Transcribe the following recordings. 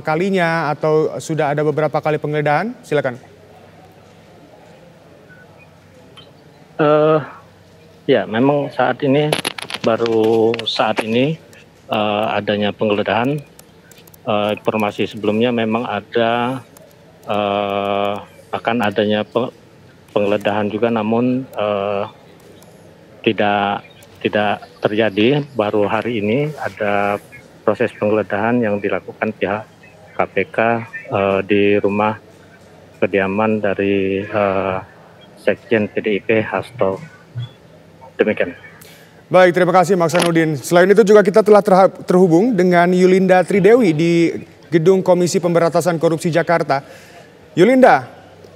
kalinya atau sudah ada beberapa kali penggeledahan? Silakan. Ya, memang baru saat ini adanya penggeledahan. Informasi sebelumnya memang ada akan adanya penggeledahan juga, namun tidak terjadi. Baru hari ini ada proses penggeledahan yang dilakukan pihak KPK di rumah kediaman dari Sekjen PDIP Hasto. Demikian. Baik, terima kasih Maksanudin. Selain itu juga kita telah terhubung dengan Yulinda Tridewi di Gedung Komisi Pemberantasan Korupsi Jakarta. Yulinda,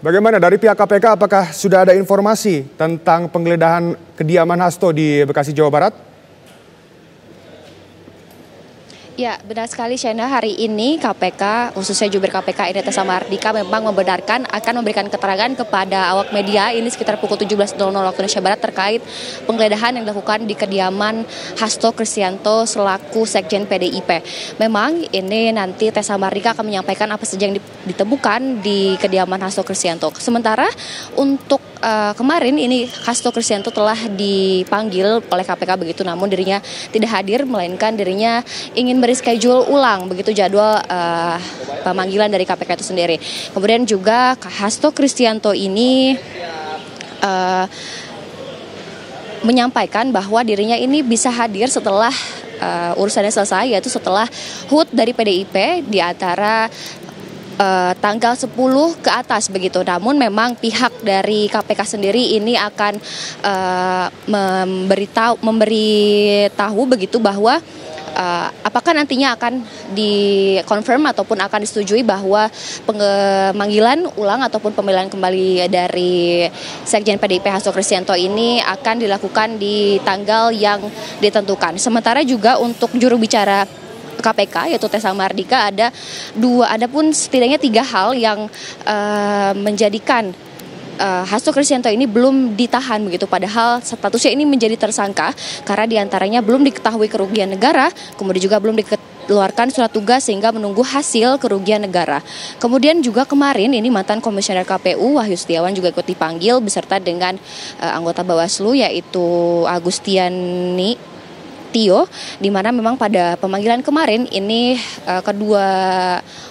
bagaimana dari pihak KPK, apakah sudah ada informasi tentang penggeledahan kediaman Hasto di Bekasi, Jawa Barat? Ya, benar sekali Shena. Hari ini KPK, khususnya Jubir KPK Ida Mardika memang membenarkan akan memberikan keterangan kepada awak media ini sekitar pukul 17.00 waktu Indonesia Barat terkait penggeledahan yang dilakukan di kediaman Hasto Kristianto selaku Sekjen PDIP. Memang ini nanti Tessa Mardika akan menyampaikan apa saja yang ditemukan di kediaman Hasto Kristianto. Sementara untuk kemarin ini Hasto Kristianto telah dipanggil oleh KPK begitu, namun dirinya tidak hadir, melainkan dirinya ingin mereschedule ulang begitu jadwal pemanggilan dari KPK itu sendiri. Kemudian juga Hasto Kristianto ini menyampaikan bahwa dirinya ini bisa hadir setelah urusannya selesai, yaitu setelah HUT dari PDIP di antara tanggal 10 ke atas begitu. Namun memang pihak dari KPK sendiri ini akan memberitahu begitu bahwa apakah nantinya akan dikonfirm ataupun akan disetujui bahwa pemanggilan ulang ataupun pemilihan kembali dari Sekjen PDIP Hasto Kristianto ini akan dilakukan di tanggal yang ditentukan. Sementara juga untuk juru bicara KPK yaitu Tessa Mardika ada pun setidaknya 3 hal yang menjadikan Hasto Kristianto ini belum ditahan begitu, padahal statusnya ini menjadi tersangka karena diantaranya belum diketahui kerugian negara, kemudian juga belum dikeluarkan surat tugas sehingga menunggu hasil kerugian negara. Kemudian juga kemarin ini mantan komisioner KPU Wahyu Setiawan juga ikut dipanggil beserta dengan anggota Bawaslu yaitu Agustiani Tio, di mana memang pada pemanggilan kemarin ini kedua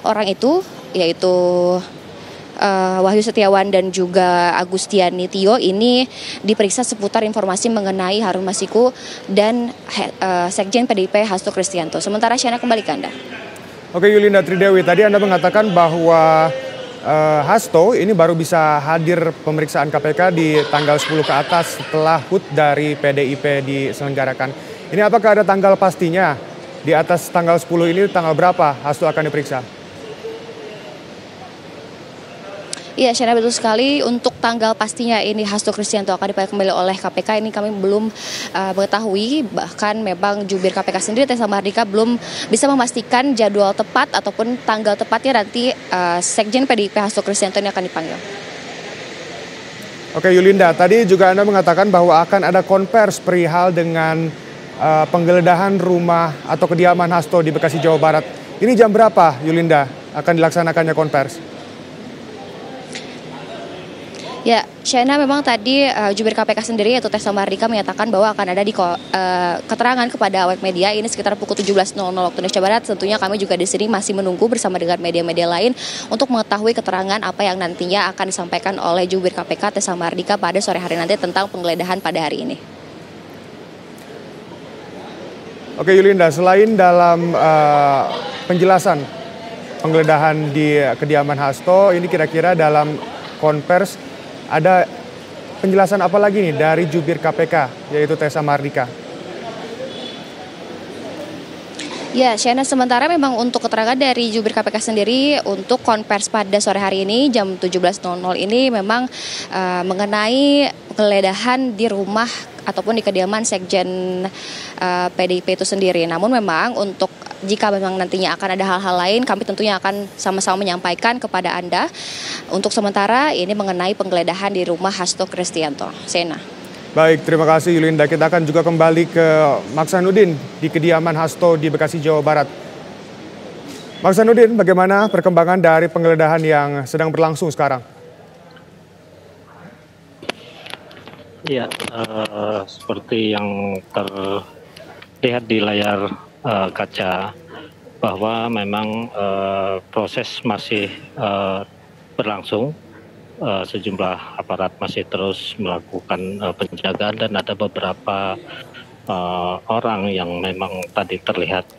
orang itu yaitu Wahyu Setiawan dan juga Agustiani Tio ini diperiksa seputar informasi mengenai Harun Masiku dan Sekjen PDIP Hasto Kristianto. Sementara Syana kembali ke Anda. Oke Yulinda Tridewi, tadi Anda mengatakan bahwa Hasto ini baru bisa hadir pemeriksaan KPK di tanggal 10 ke atas setelah HUT dari PDIP diselenggarakan. Ini apakah ada tanggal pastinya? Di atas tanggal 10 ini tanggal berapa Hasto akan diperiksa? Iya, Syana, betul sekali. Untuk tanggal pastinya ini Hasto Kristianto akan dipanggil kembali oleh KPK ini kami belum mengetahui. Bahkan memang jubir KPK sendiri Tessa Mardika belum bisa memastikan jadwal tepat ataupun tanggal tepatnya nanti Sekjen PDIP Hasto Kristianto ini akan dipanggil. Oke Yulinda, tadi juga Anda mengatakan bahwa akan ada konvers perihal dengan penggeledahan rumah atau kediaman Hasto di Bekasi, Jawa Barat. Ini jam berapa Yulinda akan dilaksanakannya konvers? Ya, Syana, memang tadi jubir KPK sendiri yaitu Tessa Mardika menyatakan bahwa akan ada keterangan kepada awak media ini sekitar pukul 17.00 waktu Indonesia Barat. Tentunya kami juga di sini masih menunggu bersama dengan media-media lain untuk mengetahui keterangan apa yang nantinya akan disampaikan oleh jubir KPK Tessa Mardika pada sore hari nanti tentang penggeledahan pada hari ini. Oke Yulinda, selain dalam penjelasan penggeledahan di kediaman Hasto, ini kira-kira dalam konvers ada penjelasan apa lagi nih dari jubir KPK yaitu Tessa Mardika? Ya, Syana, sementara memang untuk keterangan dari jubir KPK sendiri untuk konvers pada sore hari ini jam 17.00 ini memang mengenai penggeledahan di rumah ataupun di kediaman Sekjen PDIP itu sendiri. Namun memang untuk jika memang nantinya akan ada hal-hal lain, kami tentunya akan sama-sama menyampaikan kepada Anda. Untuk sementara ini mengenai penggeledahan di rumah Hasto Kristianto. Sena. Baik, terima kasih Yulinda. Kita akan juga kembali ke Maksanudin di kediaman Hasto di Bekasi, Jawa Barat. Bang Sanudin, bagaimana perkembangan dari penggeledahan yang sedang berlangsung sekarang? Ya, seperti yang terlihat di layar kaca bahwa memang proses masih berlangsung. Sejumlah aparat masih terus melakukan penjagaan dan ada beberapa orang yang memang tadi terlihat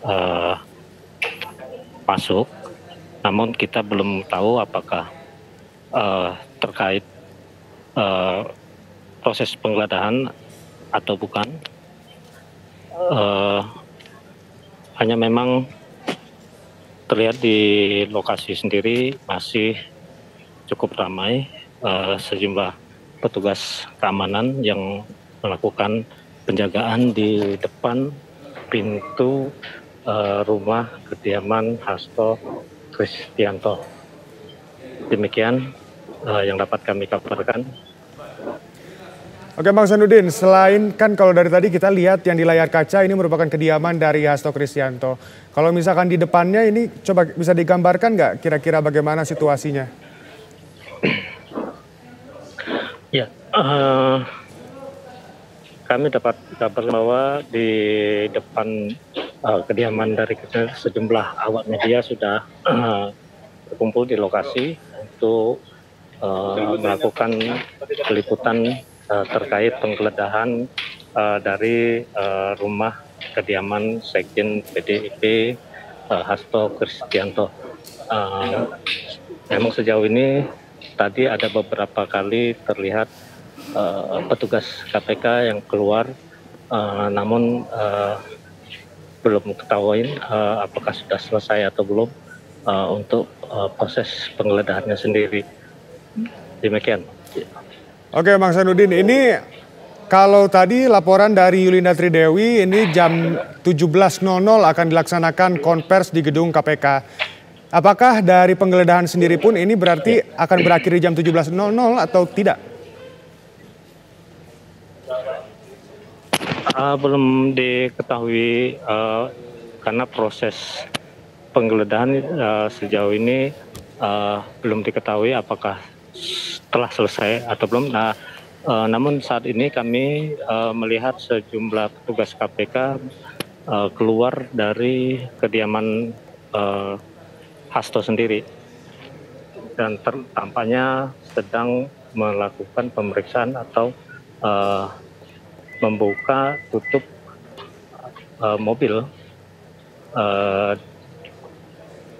masuk. Namun kita belum tahu apakah terkait proses penggeledahan atau bukan. Hanya memang terlihat di lokasi sendiri masih cukup ramai, sejumlah petugas keamanan yang melakukan penjagaan di depan pintu rumah kediaman Hasto Kristianto. Demikian yang dapat kami kabarkan. Oke Bang Sanudin, selain kan kalau dari tadi kita lihat yang di layar kaca ini merupakan kediaman dari Hasto Kristianto. Kalau misalkan di depannya ini coba bisa digambarkan nggak kira-kira bagaimana situasinya? Ya, kami dapat kabar bahwa di depan kediaman dari sejumlah awak media sudah berkumpul di lokasi untuk melakukan peliputan terkait penggeledahan dari rumah kediaman Sekjen PDIP Hasto Kristianto. Memang sejauh ini tadi ada beberapa kali terlihat petugas KPK yang keluar, namun belum ketahuan apakah sudah selesai atau belum untuk proses penggeledahannya sendiri. Demikian. Oke Bang Sanudin, ini kalau tadi laporan dari Yulinda Tridewi ini jam 17.00 akan dilaksanakan konvers di gedung KPK. Apakah dari penggeledahan sendiri pun ini berarti akan berakhir di jam 17.00 atau tidak? Belum diketahui karena proses penggeledahan sejauh ini belum diketahui apakah telah selesai atau belum. Namun saat ini kami melihat sejumlah petugas KPK keluar dari kediaman Hasto sendiri dan tampaknya sedang melakukan pemeriksaan atau membuka tutup mobil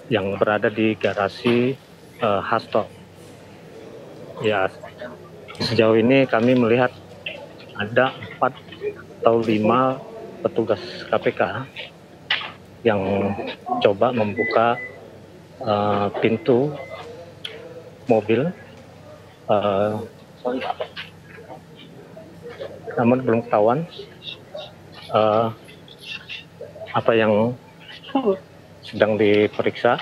yang berada di garasi Hasto. Ya, sejauh ini kami melihat ada 4 atau 5 petugas KPK yang coba membuka pintu mobil, namun belum ketahuan apa yang sedang diperiksa.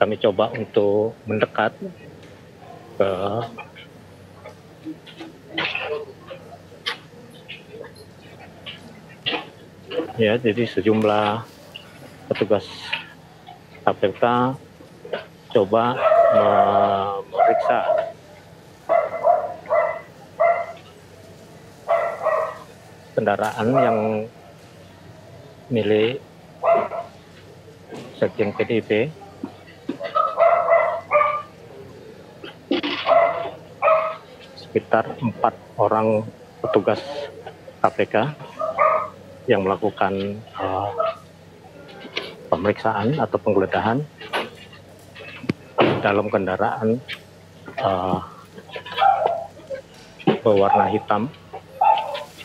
Kami coba untuk mendekat ke ya, jadi sejumlah petugas KPK coba memeriksa kendaraan yang milik Sekjen PDIP. Sekitar 4 orang petugas KPK yang melakukan pemeriksaan atau penggeledahan dalam kendaraan berwarna hitam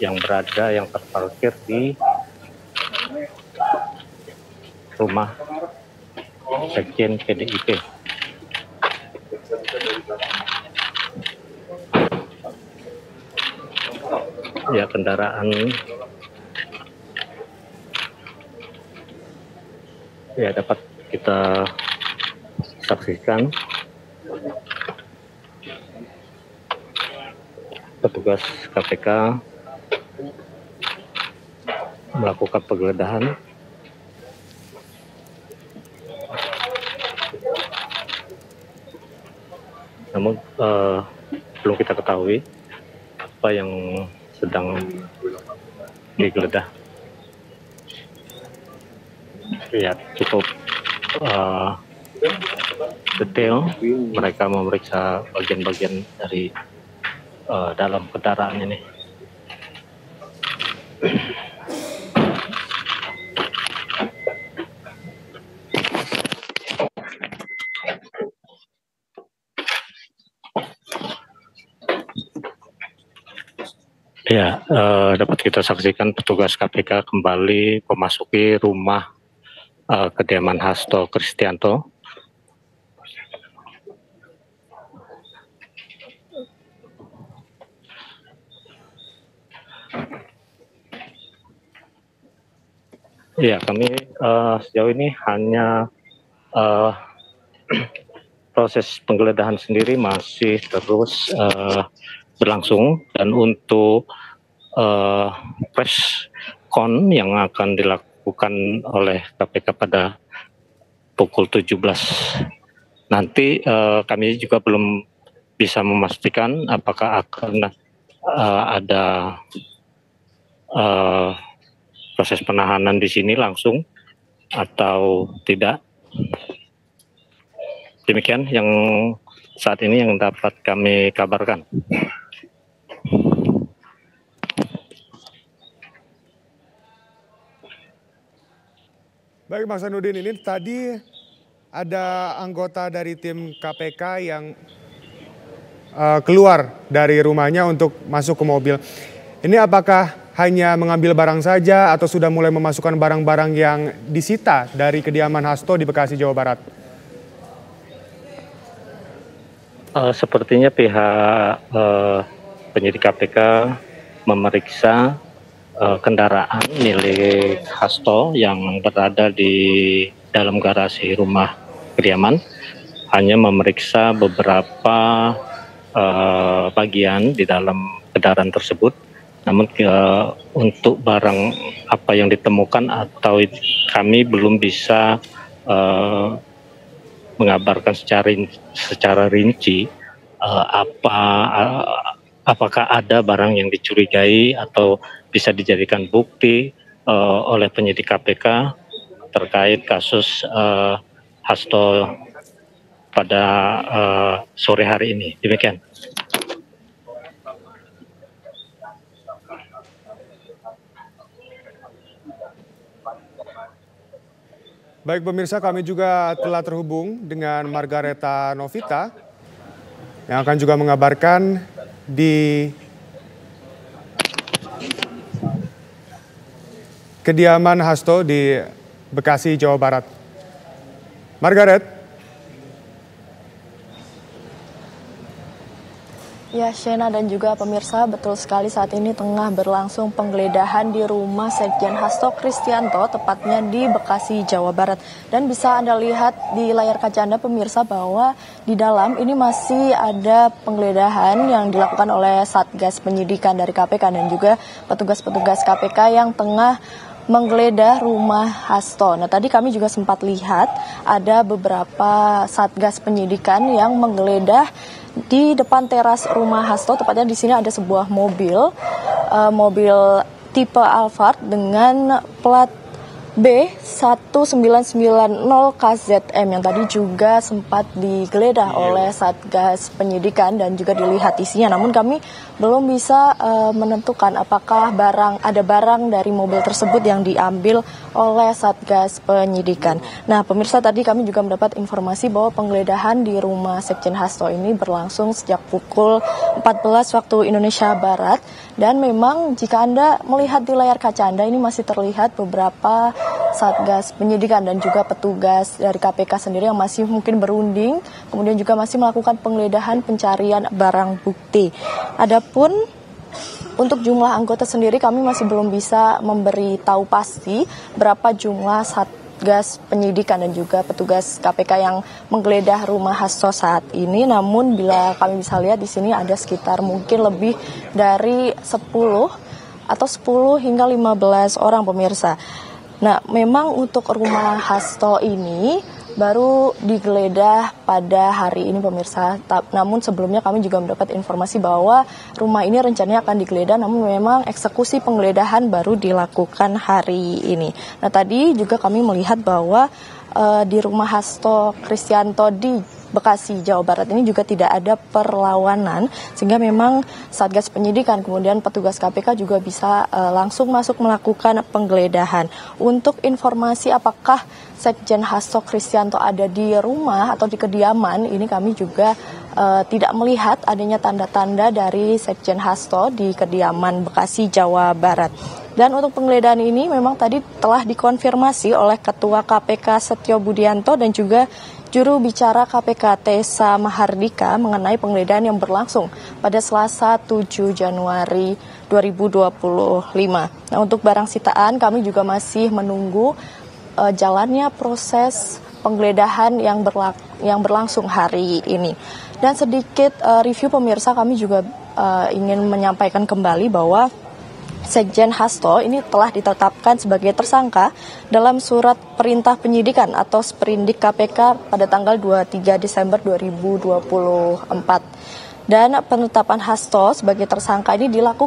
yang terparkir di rumah Sekjen PDIP. Ya, kendaraan ya dapat kita saksikan petugas KPK melakukan penggeledahan namun belum kita ketahui apa yang sedang digeledah. Ya, cukup detail mereka memeriksa bagian-bagian dari dalam kendaraan ini. Ya, dapat kita saksikan petugas KPK kembali memasuki rumah kediaman Hasto Kristianto. Ya, kami sejauh ini hanya proses penggeledahan sendiri masih terus berlangsung, dan untuk press con yang akan dilakukan oleh KPK pada pukul 17 nanti, kami juga belum bisa memastikan apakah akan ada proses penahanan di sini langsung atau tidak. Demikian yang saat ini yang dapat kami kabarkan. Baik, Mas Sanudin, ini tadi ada anggota dari tim KPK yang keluar dari rumahnya untuk masuk ke mobil. Ini apakah hanya mengambil barang saja atau sudah mulai memasukkan barang-barang yang disita dari kediaman Hasto di Bekasi, Jawa Barat? Sepertinya pihak penyidik KPK memeriksa kendaraan milik Hasto yang berada di dalam garasi rumah kediaman, hanya memeriksa beberapa bagian di dalam kendaraan tersebut. Namun untuk barang apa yang ditemukan atau kami belum bisa mengabarkan secara rinci apakah ada barang yang dicurigai atau bisa dijadikan bukti oleh penyidik KPK terkait kasus Hasto pada sore hari ini. Demikian. Baik pemirsa, kami juga telah terhubung dengan Margareta Novita yang akan juga mengabarkan di kediaman Hasto di Bekasi, Jawa Barat. Margaret. Ya, Shena dan juga pemirsa, betul sekali saat ini tengah berlangsung penggeledahan di rumah Sekjen Hasto Kristianto, tepatnya di Bekasi, Jawa Barat. Dan bisa Anda lihat di layar kaca Anda pemirsa bahwa di dalam ini masih ada penggeledahan yang dilakukan oleh Satgas Penyidikan dari KPK dan juga petugas-petugas KPK yang tengah menggeledah rumah Hasto. Nah, tadi kami juga sempat lihat ada beberapa Satgas Penyidikan yang menggeledah di depan teras rumah Hasto. Tepatnya di sini ada sebuah mobil tipe Alphard dengan plat B1990KZM yang tadi juga sempat digeledah oleh Satgas Penyidikan dan juga dilihat isinya. Namun kami belum bisa menentukan apakah ada barang dari mobil tersebut yang diambil oleh Satgas Penyidikan. Nah, pemirsa, tadi kami juga mendapat informasi bahwa penggeledahan di rumah Sekjen Hasto ini berlangsung sejak pukul 14 waktu Indonesia Barat. Dan memang jika Anda melihat di layar kaca Anda ini masih terlihat beberapa Satgas Penyidikan dan juga petugas dari KPK sendiri yang masih mungkin berunding, kemudian juga masih melakukan penggeledahan pencarian barang bukti. Adapun untuk jumlah anggota sendiri kami masih belum bisa memberi tahu pasti berapa jumlah Satgas Penyidikan dan juga petugas KPK yang menggeledah rumah Hasto saat ini. Namun bila kami bisa lihat di sini ada sekitar mungkin lebih dari 10 hingga 15 orang pemirsa. Nah, memang untuk rumah Hasto ini baru digeledah pada hari ini pemirsa. Namun sebelumnya kami juga mendapat informasi bahwa rumah ini rencananya akan digeledah, namun memang eksekusi penggeledahan baru dilakukan hari ini. Nah tadi juga kami melihat bahwa di rumah Hasto Kristianto di Bekasi, Jawa Barat ini juga tidak ada perlawanan, sehingga memang Satgas Penyidikan kemudian petugas KPK juga bisa langsung masuk melakukan penggeledahan. Untuk informasi apakah Sekjen Hasto Kristianto ada di rumah atau di kediaman, ini kami juga tidak melihat adanya tanda-tanda dari Sekjen Hasto di kediaman Bekasi, Jawa Barat. Dan untuk penggeledahan ini memang tadi telah dikonfirmasi oleh Ketua KPK Setio Budianto dan juga juru bicara KPK Tessa Mahardika mengenai penggeledahan yang berlangsung pada Selasa 7 Januari 2025. Nah, untuk barang sitaan kami juga masih menunggu jalannya proses penggeledahan yang berlangsung hari ini. Dan sedikit review pemirsa, kami juga ingin menyampaikan kembali bahwa Sekjen Hasto ini telah ditetapkan sebagai tersangka dalam surat perintah penyidikan atau Sprindik KPK pada tanggal 23 Desember 2024. Dan penetapan Hasto sebagai tersangka ini dilakukan